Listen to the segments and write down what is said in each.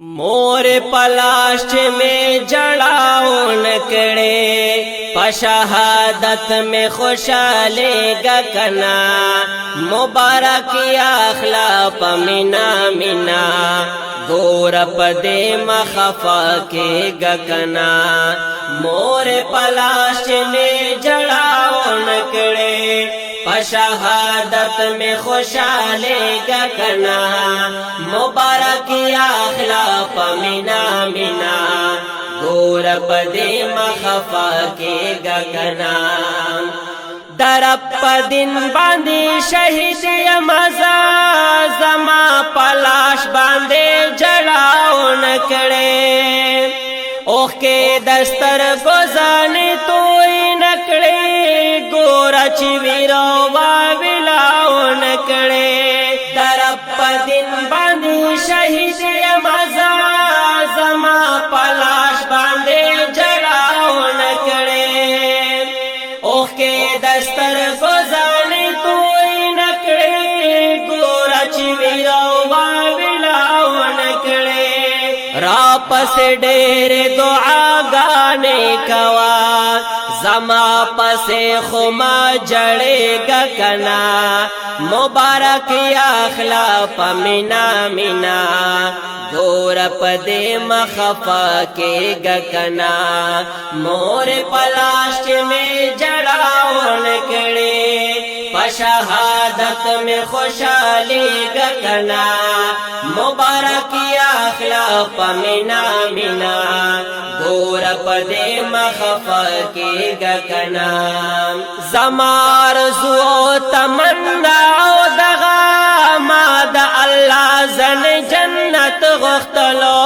मोर पलाश में जड़ाओ नकड़े पशहादत में खुशाले गकना मुबारक अखला पमिना मिना गोर पदे मखफा के गकना मोर पलाश में जड़ाओ नकड़े शहादत में खुशाले गकना मुबारक अखला पमिना मिना गोर पदे मखफा के गकना दरप दिन बांधे शहीद मजा जमा पलाश बांधे जड़ाओ नकड़े ओके दस्तर गुजाने तो नकड़े गोरा चिवीरो वाविलाओ नकड़े दरप दिन बांधे शहीद मजा जमा पलाश बांधे जड़ाओ नकड़े ओके दस्तर गुजाने तो नकड़े गोरा चिवीरो वाविलाओ नकड़े राप से डेरे दुआ गाने कवा जमा पसे खुमा जड़े गकना मुबारक अखला पमिना मिना गोर पदे मखफा के गकना मोर पलाश में जड़ाओ नकड़े शहादत में खुशाली गकना मुबारक अखला पमिना मिना गोर पदे मखफा के गकना जमार जुओ तमन्ना दगा माद अल्लाह जन जन्नत गुख्तलो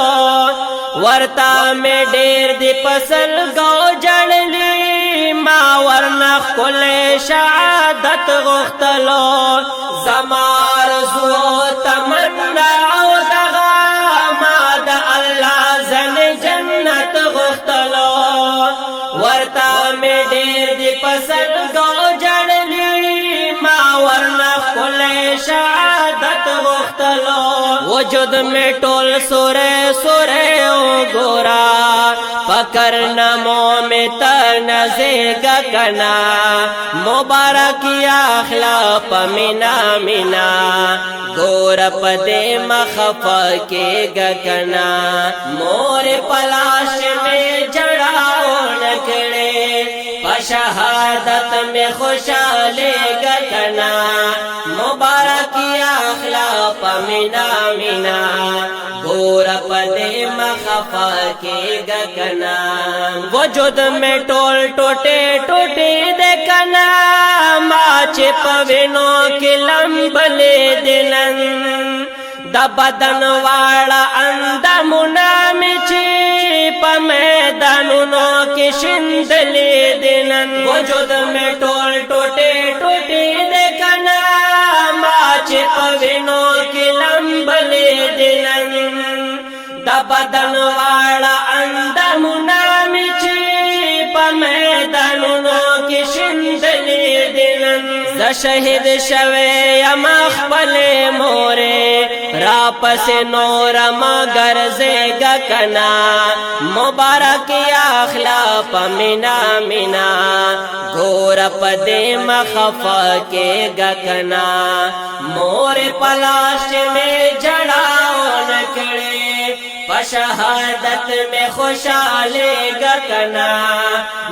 वर्ता में डेर दी पसल गौ जड़ली मा वरना खुले शहादत गुख्तलो जमार जुओ तमन्ना दगा माद अल्लाह जन जन्नत गुख्तलो वर्ता में डेर दी पसल गौ जड़ली मा वरना खुले शहादत गुख्तलो वजूद में टोल सुरे सुरे ओ गोरा पकर नमो में तनज़े गकना मुबारक अखला पमिना मिना गोर पदे मखफा के गकना मोर पलाश में जड़ाओ नकड़े शहादत में खुशाले गकना मुबारक अखला पमिना मिना गोर पदे मखफा के गकना वजूद में टोल टोटे टोटे देखना माचे पवेनो के लंबले दिलन दबदन वाला अंदमुना मिची पमैदानुनो के शिंदले दिलन वजूद में टोल टोटे टोटे देखना माचे पवेनो के लंबले दिलन दबदन वाला अंदमुना मिची पमैदानुनो के शिंदले दिलन शहीद शवे अमखबले मोरे राप से नोर मगर जे गकना मुबारक अखला पमिना मिना गोर पदे मखफा के गकना मोर पलाश में जड़ाओ नकड़े शहादत में खुशाले गकना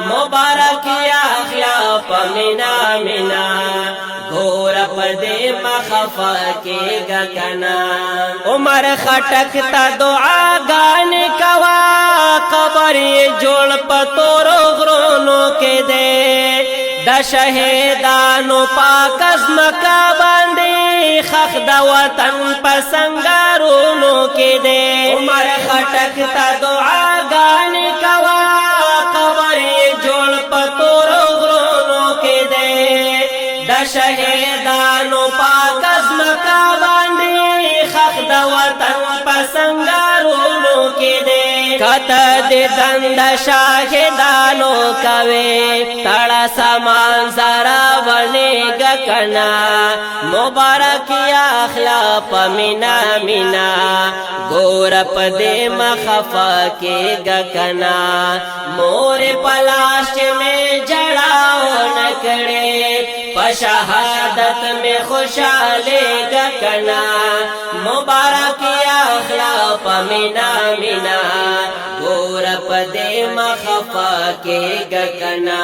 मुबारक अखला पमिना मिना गोर पदे मखफा के गकना उमर खटकता दुआ गाने कवा कबर ये जोड़ पतोरो ग्रोनो के दे दशहेदानो पाकस मका बांधे खखदा वतन पसंगारोनो के दे उमर खटकता दुआ गाने कवा कबर ये जोड़ पतोरो ग्रोनो के दे दशहेदानो पाकस मका बांधे खखदा वतन पसंगारोनो के दे کته د دند شاهدانو کوي تړه سامان زرا ونی گکنا مبارک یا اخلا پمینا مینا گور پدے مخفا کے گکنا مور پلاش میں جڑاؤ نکڑے پشہادت میں خوشالے گکنا مبارک یا اخلا پمینا مینا گور پدے مخفا کے گکنا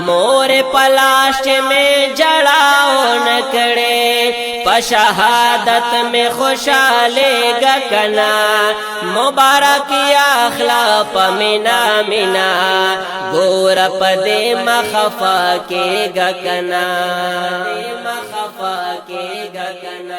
مور پلاش میں جڑاؤ نکڑے پشہادت میں خوشالے گکنا مبارک یا اخلا پمینا مینا گور پدے مخفا کے گکنا مخفا کے گکنا